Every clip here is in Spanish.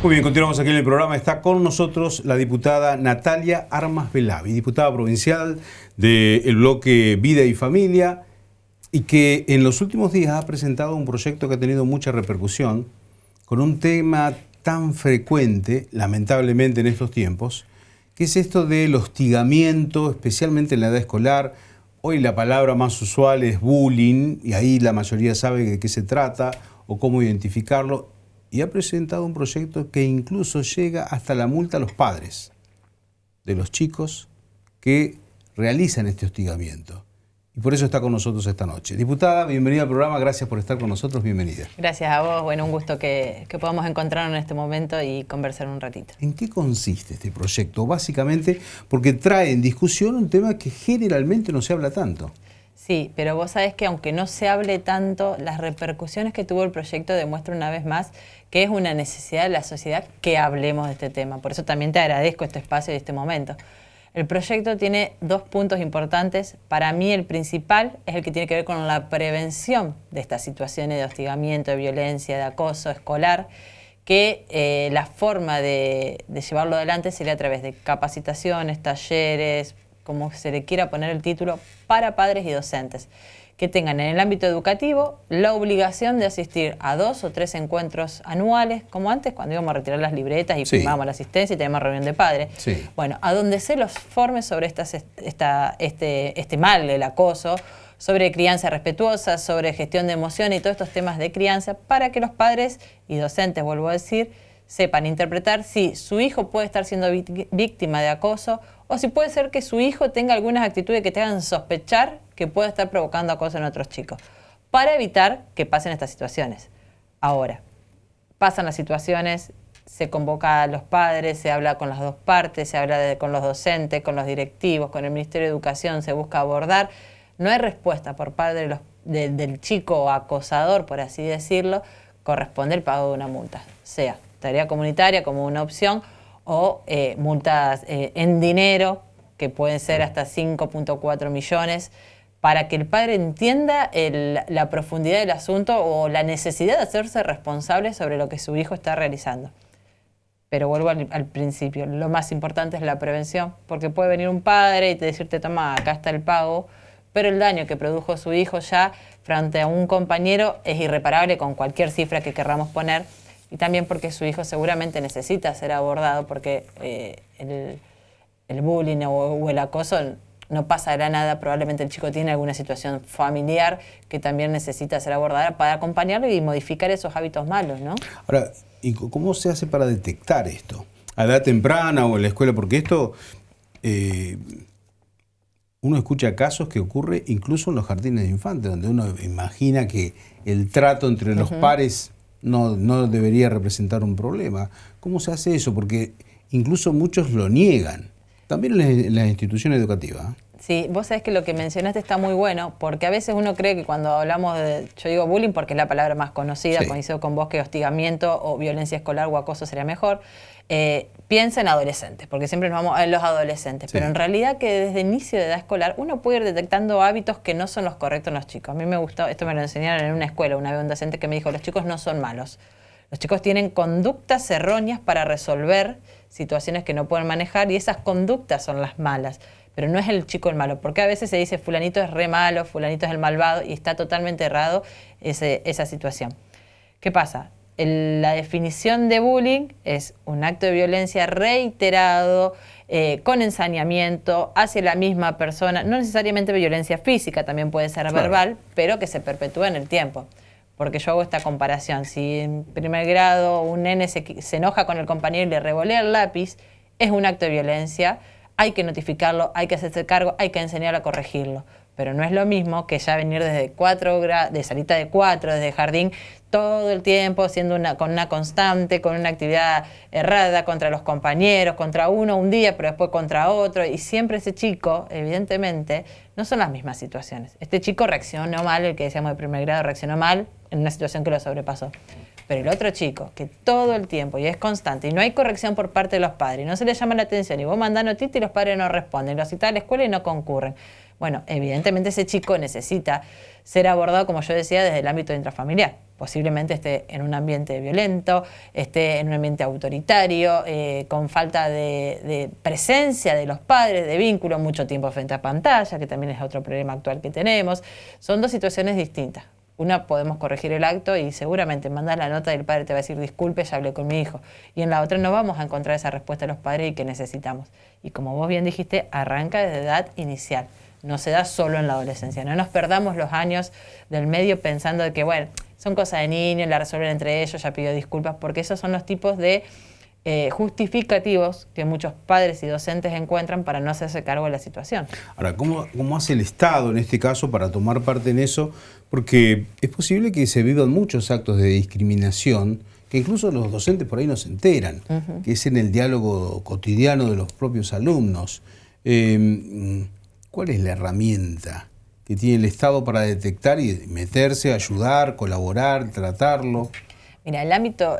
Muy bien, continuamos aquí en el programa. Está con nosotros la diputada Natalia Armas Belavi, diputada provincial del bloque Vida y Familia, y que en los últimos días ha presentado un proyecto que ha tenido mucha repercusión, con un tema tan frecuente, lamentablemente en estos tiempos, que es esto del hostigamiento, especialmente en la edad escolar. Hoy la palabra más usual es bullying, y ahí la mayoría sabe de qué se trata o cómo identificarlo. Y ha presentado un proyecto que incluso llega hasta la multa a los padres de los chicos que realizan este hostigamiento. Y por eso está con nosotros esta noche. Diputada, bienvenida al programa, gracias por estar con nosotros, bienvenida. Gracias a vos, bueno, un gusto que podamos encontrarnos en este momento y conversar un ratito. ¿En qué consiste este proyecto? Básicamente porque trae en discusión un tema que generalmente no se habla tanto. Sí, pero vos sabés que aunque no se hable tanto, las repercusiones que tuvo el proyecto demuestran una vez más que es una necesidad de la sociedad que hablemos de este tema. Por eso también te agradezco este espacio y este momento. El proyecto tiene dos puntos importantes. Para mí el principal es el que tiene que ver con la prevención de estas situaciones de hostigamiento, de violencia, de acoso escolar, que la forma de llevarlo adelante sería a través de capacitaciones, talleres, como se le quiera poner el título, para padres y docentes, que tengan en el ámbito educativo la obligación de asistir a 2 o 3 encuentros anuales, como antes cuando íbamos a retirar las libretas y firmábamos la asistencia y teníamos reunión de padres. Sí. Bueno, a donde se los forme sobre este mal, el acoso, sobre crianza respetuosa, sobre gestión de emociones y todos estos temas de crianza, para que los padres y docentes, vuelvo a decir, sepan interpretar si su hijo puede estar siendo víctima de acoso o si puede ser que su hijo tenga algunas actitudes que te hagan sospechar que puede estar provocando acoso en otros chicos, para evitar que pasen estas situaciones. Ahora, pasan las situaciones, se convoca a los padres, se habla con las dos partes, se habla con los docentes, con los directivos, con el Ministerio de Educación, se busca abordar. No hay respuesta por parte del chico acosador, por así decirlo, corresponde el pago de una multa, sea tarea comunitaria como una opción o multas en dinero, que pueden ser hasta 5.4 millones, para que el padre entienda la profundidad del asunto o la necesidad de hacerse responsable sobre lo que su hijo está realizando. Pero vuelvo al principio, lo más importante es la prevención, porque puede venir un padre y decirte, toma, acá está el pago, pero el daño que produjo su hijo ya frente a un compañero es irreparable con cualquier cifra que querramos poner, y también porque su hijo seguramente necesita ser abordado, porque el bullying o el acoso no pasa de la nada. Probablemente el chico tiene alguna situación familiar que también necesita ser abordada para acompañarlo y modificar esos hábitos malos, ¿no? Ahora, ¿y cómo se hace para detectar esto? ¿A edad temprana o en la escuela? Porque esto, uno escucha casos que ocurre incluso en los jardines de infantes, donde uno imagina que el trato entre los pares no debería representar un problema. ¿Cómo se hace eso? Porque incluso muchos lo niegan, también en las instituciones educativas. Sí, vos sabés que lo que mencionaste está muy bueno, porque a veces uno cree que cuando hablamos de, yo digo bullying porque es la palabra más conocida, sí, coincido con vos que hostigamiento o violencia escolar o acoso sería mejor, piensa en adolescentes, porque siempre nos vamos a los adolescentes, sí, pero en realidad que desde el inicio de edad escolar uno puede ir detectando hábitos que no son los correctos en los chicos. A mí me gustó, esto me lo enseñaron en una escuela, una vez un docente que me dijo, los chicos no son malos, los chicos tienen conductas erróneas para resolver situaciones que no pueden manejar y esas conductas son las malas. Pero no es el chico el malo, porque a veces se dice fulanito es re malo, fulanito es el malvado, y está totalmente errado esa situación. ¿Qué pasa? La definición de bullying es un acto de violencia reiterado, con ensañamiento hacia la misma persona, no necesariamente violencia física, también puede ser verbal, pero que se perpetúa en el tiempo. Porque yo hago esta comparación, si en primer grado un nene se enoja con el compañero y le revolea el lápiz, es un acto de violencia. Hay que notificarlo, hay que hacerse cargo, hay que enseñarlo a corregirlo. Pero no es lo mismo que ya venir desde 4 grados, de salita de 4, desde jardín, todo el tiempo siendo con una constante, con una actividad errada contra los compañeros, contra uno un día, pero después contra otro. Y siempre ese chico, evidentemente, no son las mismas situaciones. Este chico reaccionó mal, el que decíamos de primer grado reaccionó mal en una situación que lo sobrepasó. Pero el otro chico, que todo el tiempo, y es constante, y no hay corrección por parte de los padres, y no se le llama la atención, y vos mandás notita y los padres no responden, los citás a la escuela y no concurren. Bueno, evidentemente ese chico necesita ser abordado, como yo decía, desde el ámbito intrafamiliar. posiblemente esté en un ambiente violento, esté en un ambiente autoritario, con falta de presencia de los padres, de vínculo, mucho tiempo frente a pantalla, que también es otro problema actual que tenemos. Son dos situaciones distintas. Una podemos corregir el acto y seguramente mandar la nota y el padre te va a decir disculpe, ya hablé con mi hijo. Y en la otra no vamos a encontrar esa respuesta de los padres y que necesitamos. Y como vos bien dijiste, arranca desde edad inicial. No se da solo en la adolescencia. No nos perdamos los años del medio pensando de que, bueno, son cosas de niños, la resuelven entre ellos, ya pidió disculpas, porque esos son los tipos de justificativos que muchos padres y docentes encuentran para no hacerse cargo de la situación. Ahora, ¿cómo hace el Estado en este caso para tomar parte en eso? Porque es posible que se vivan muchos actos de discriminación que incluso los docentes por ahí no se enteran, que es en el diálogo cotidiano de los propios alumnos. ¿Cuál es la herramienta que tiene el Estado para detectar y meterse, ayudar, colaborar, tratarlo? Mira, el ámbito,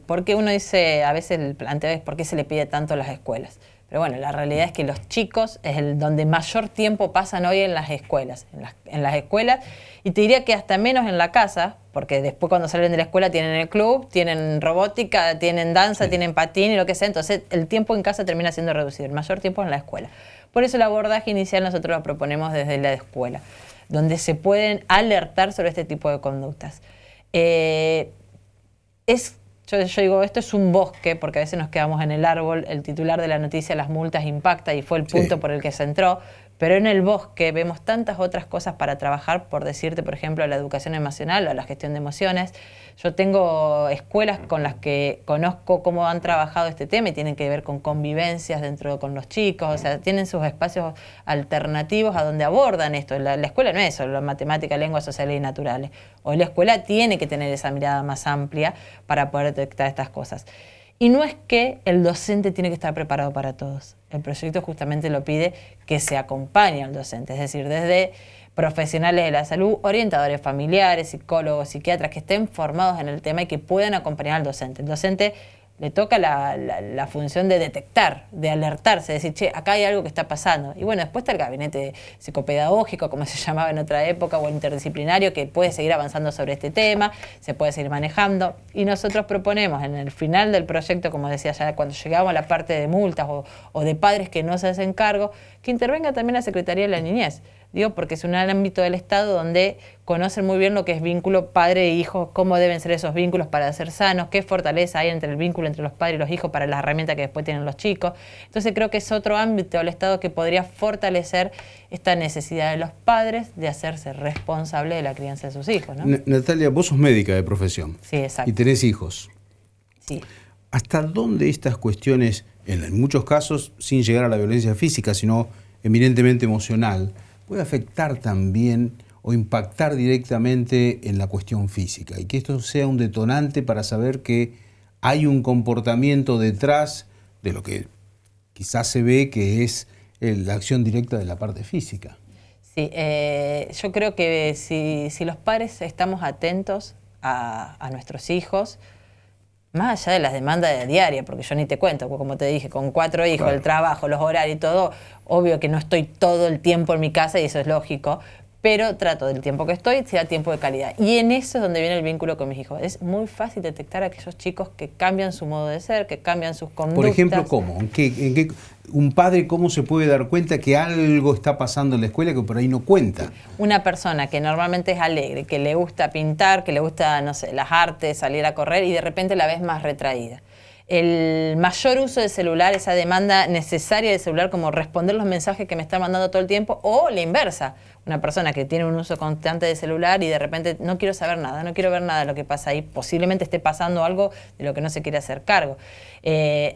porque uno dice, a veces el planteo es por qué se le pide tanto a las escuelas. Pero bueno, la realidad es que los chicos es donde mayor tiempo pasan hoy en las escuelas. En las escuelas, y te diría que hasta menos en la casa, porque después cuando salen de la escuela tienen el club, tienen robótica, tienen danza, tienen patín y lo que sea. Entonces el tiempo en casa termina siendo reducido, el mayor tiempo en la escuela. Por eso el abordaje inicial nosotros lo proponemos desde la escuela, donde se pueden alertar sobre este tipo de conductas. Yo digo, esto es un bosque, porque a veces nos quedamos en el árbol, el titular de la noticia, las multas impacta, y fue el punto por el que se entró, pero en el bosque vemos tantas otras cosas para trabajar, por decirte, por ejemplo, la educación emocional o la gestión de emociones. Yo tengo escuelas con las que conozco cómo han trabajado este tema y tienen que ver con convivencias dentro con los chicos, o sea, tienen sus espacios alternativos a donde abordan esto. La escuela no es solo matemática, lenguas sociales y naturales. Hoy la escuela tiene que tener esa mirada más amplia para poder detectar estas cosas. Y no es que el docente tiene que estar preparado para todos. El proyecto justamente lo pide que se acompañe al docente, es decir, desde profesionales de la salud, orientadores familiares, psicólogos, psiquiatras que estén formados en el tema y que puedan acompañar al docente. El docente le toca la función de detectar, de alertarse, de decir, che, acá hay algo que está pasando. Y bueno, después está el gabinete psicopedagógico, como se llamaba en otra época, o el interdisciplinario, que puede seguir avanzando sobre este tema, se puede seguir manejando. Y nosotros proponemos en el final del proyecto, como decía ya, cuando llegamos a la parte de multas o de padres que no se hacen cargo, que intervenga también la Secretaría de la Niñez. Digo, porque es un ámbito del Estado donde conocen muy bien lo que es vínculo padre e hijo, cómo deben ser esos vínculos para ser sanos, qué fortaleza hay entre el vínculo entre los padres y los hijos para las herramientas que después tienen los chicos. Entonces creo que es otro ámbito del Estado que podría fortalecer esta necesidad de los padres de hacerse responsables de la crianza de sus hijos, ¿no? Natalia, vos sos médica de profesión. Sí, exacto. Y tenés hijos. Sí. ¿Hasta dónde estas cuestiones, en muchos casos sin llegar a la violencia física, sino eminentemente emocional, puede afectar también o impactar directamente en la cuestión física? Y que esto sea un detonante para saber que hay un comportamiento detrás de lo que quizás se ve que es la acción directa de la parte física. Sí, yo creo que si los padres estamos atentos a nuestros hijos, más allá de las demandas diarias, porque yo ni te cuento, como te dije, con 4 hijos, claro, el trabajo, los horarios y todo, obvio que no estoy todo el tiempo en mi casa y eso es lógico, pero trato del tiempo que estoy, sea tiempo de calidad. Y en eso es donde viene el vínculo con mis hijos. Es muy fácil detectar a aquellos chicos que cambian su modo de ser, que cambian sus conductas. Por ejemplo, ¿cómo? ¿Un padre cómo se puede dar cuenta que algo está pasando en la escuela que por ahí no cuenta? Una persona que normalmente es alegre, que le gusta pintar, que le gusta, no sé, las artes, salir a correr y de repente la ves más retraída. El mayor uso de celular, esa demanda necesaria del celular como responder los mensajes que me están mandando todo el tiempo, o la inversa, una persona que tiene un uso constante de celular y de repente no quiero saber nada, no quiero ver nada de lo que pasa ahí, posiblemente esté pasando algo de lo que no se quiere hacer cargo.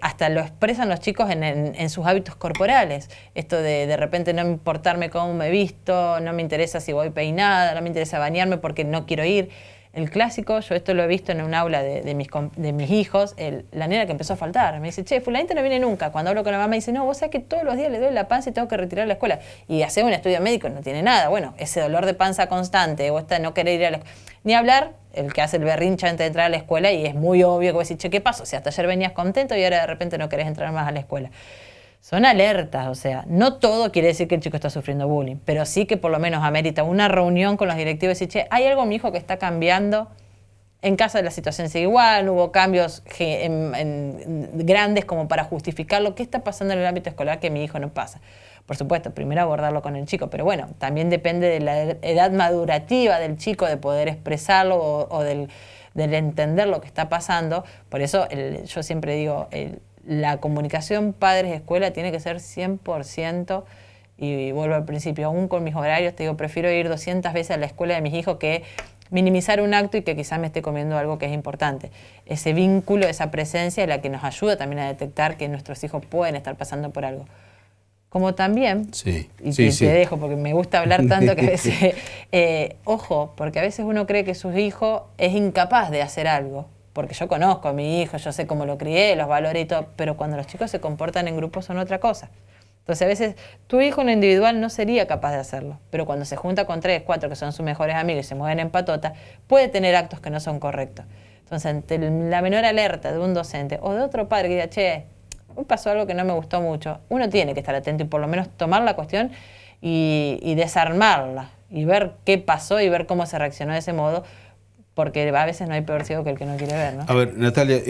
Hasta lo expresan los chicos en sus hábitos corporales, esto de repente no importarme cómo me visto, no me interesa si voy peinada, no me interesa bañarme porque no quiero ir. El clásico, yo esto lo he visto en un aula de mis hijos, la nena que empezó a faltar. Me dice, che, fulanita no viene nunca. Cuando hablo con la mamá, dice, no, vos sabés que todos los días le duele la panza y tengo que retirar a la escuela. Y hacer un estudio médico no tiene nada. Bueno, ese dolor de panza constante o esta no querer ir a la escuela. Ni hablar, el que hace el berrinche antes de entrar a la escuela y es muy obvio que vos decís, che, ¿qué pasó? Si hasta ayer venías contento y ahora de repente no querés entrar más a la escuela. Son alertas, o sea, no todo quiere decir que el chico está sufriendo bullying, pero sí que por lo menos amerita una reunión con los directivos y decir, che, hay algo en mi hijo que está cambiando En casa la situación sigue igual, no hubo cambios grandes como para justificar lo que está pasando en el ámbito escolar que mi hijo no pasa. Por supuesto, primero abordarlo con el chico, pero bueno, también depende de la edad madurativa del chico de poder expresarlo o del entender lo que está pasando. Por eso yo siempre digo, la comunicación padres-escuela tiene que ser 100%, y vuelvo al principio, aún con mis horarios, te digo, prefiero ir 200 veces a la escuela de mis hijos que minimizar un acto y que quizás me esté comiendo algo que es importante. Ese vínculo, esa presencia es la que nos ayuda también a detectar que nuestros hijos pueden estar pasando por algo. Como también, te dejo porque me gusta hablar tanto que a veces, ojo, porque a veces uno cree que su hijo es incapaz de hacer algo, porque yo conozco a mi hijo, yo sé cómo lo crié, los valores y todo, pero cuando los chicos se comportan en grupo son otra cosa. Entonces a veces tu hijo en lo individual no sería capaz de hacerlo, pero cuando se junta con 3, 4 que son sus mejores amigos y se mueven en patota, puede tener actos que no son correctos. Entonces ante la menor alerta de un docente o de otro padre que diga, che, hoy pasó algo que no me gustó mucho, uno tiene que estar atento y por lo menos tomar la cuestión y desarmarla y ver qué pasó y ver cómo se reaccionó de ese modo, porque a veces no hay peor ciego que el que no quiere ver, ¿no? A ver, Natalia,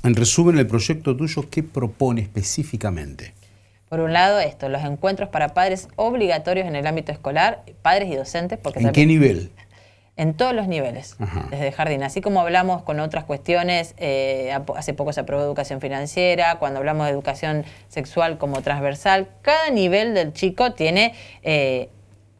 en resumen, el proyecto tuyo, ¿qué propone específicamente? Por un lado, los encuentros para padres obligatorios en el ámbito escolar, padres y docentes. Porque ¿En qué nivel? En todos los niveles, desde jardín. Así como hablamos con otras cuestiones, hace poco se aprobó educación financiera, cuando hablamos de educación sexual como transversal, cada nivel del chico tiene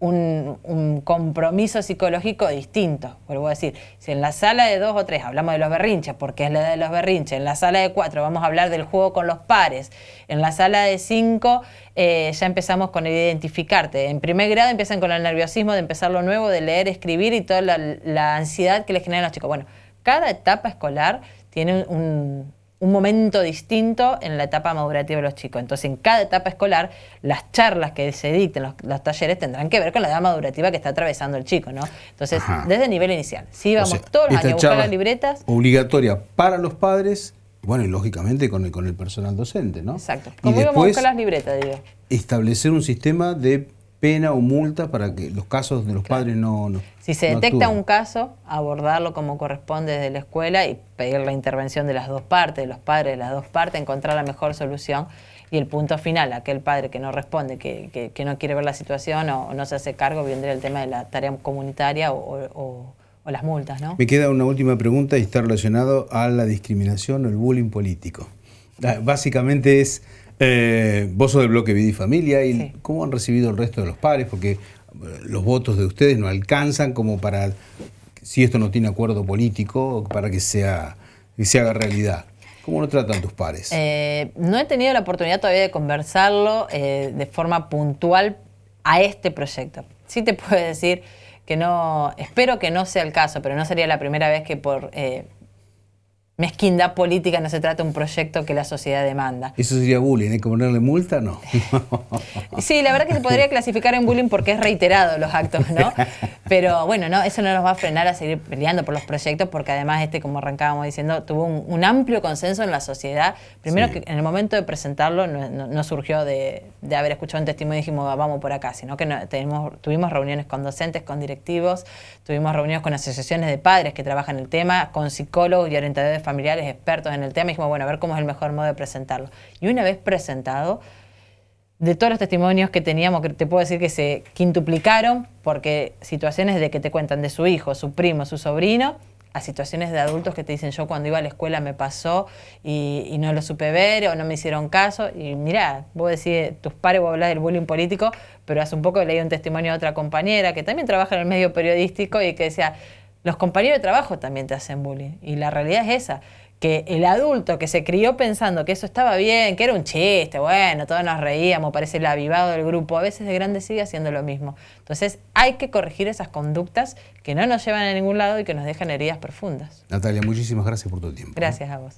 un compromiso psicológico distinto. Vuelvo a decir, si en la sala de 2 o 3 hablamos de los berrinches, porque es la edad de los berrinches, en la sala de 4 vamos a hablar del juego con los pares, en la sala de 5 ya empezamos con el identificarte. En primer grado empiezan con el nerviosismo de empezar lo nuevo, de leer, escribir y toda la ansiedad que les generan los chicos. Bueno, cada etapa escolar tiene un momento distinto en la etapa madurativa de los chicos. Entonces, en cada etapa escolar, las charlas que se dicten, los talleres, tendrán que ver con la edad madurativa que está atravesando el chico, ¿no? Entonces, desde el nivel inicial. Sí, vamos todos los años a buscar las libretas. Obligatoria para los padres, bueno, y lógicamente con el personal docente, ¿no? Exacto. Como íbamos a buscar las libretas, digo. Establecer un sistema de pena o multa para que los casos de los padres no si se detecta un caso, abordarlo como corresponde desde la escuela y pedir la intervención de las dos partes, de los padres de las dos partes, encontrar la mejor solución. Y el punto final, aquel padre que no responde, que no quiere ver la situación o no se hace cargo, vendría el tema de la tarea comunitaria o las multas, ¿no? Me queda una última pregunta y está relacionado a la discriminación o el bullying político. Básicamente es... vos sos del bloque Vida y Familia, y sí. ¿Cómo han recibido el resto de los padres? Porque los votos de ustedes no alcanzan como para, si esto no tiene acuerdo político, para que se haga realidad. ¿Cómo lo tratan tus padres? No he tenido la oportunidad todavía de conversarlo de forma puntual a este proyecto. Sí te puedo decir que no, espero que no sea el caso, pero no sería la primera vez que por... mezquindad política no se trata de un proyecto que la sociedad demanda. ¿Eso sería bullying? ¿Hay que ponerle multa? No. Sí, la verdad que se podría clasificar en bullying porque es reiterado los actos, ¿no? Pero bueno, no, eso no nos va a frenar a seguir peleando por los proyectos porque además como arrancábamos diciendo, tuvo un amplio consenso en la sociedad. Primero sí. Que en el momento de presentarlo no surgió de haber escuchado un testimonio y dijimos vamos por acá, sino que tuvimos reuniones con docentes, con directivos, tuvimos reuniones con asociaciones de padres que trabajan el tema, con psicólogos y orientadores familiares expertos en el tema y dijimos, bueno, a ver cómo es el mejor modo de presentarlo. Y una vez presentado, de todos los testimonios que teníamos, que te puedo decir que se quintuplicaron, porque situaciones de que te cuentan de su hijo, su primo, su sobrino, a situaciones de adultos que te dicen, yo cuando iba a la escuela me pasó y no lo supe ver o no me hicieron caso. Y mirá, vos decís, tus padres, vos hablás del bullying político, pero hace un poco leí un testimonio de otra compañera que también trabaja en el medio periodístico y que decía, los compañeros de trabajo también te hacen bullying. Y la realidad es esa, que el adulto que se crió pensando que eso estaba bien, que era un chiste, bueno, todos nos reíamos, parece el avivado del grupo, a veces de grande sigue haciendo lo mismo. Entonces hay que corregir esas conductas que no nos llevan a ningún lado y que nos dejan heridas profundas. Natalia, muchísimas gracias por tu tiempo. Gracias a vos.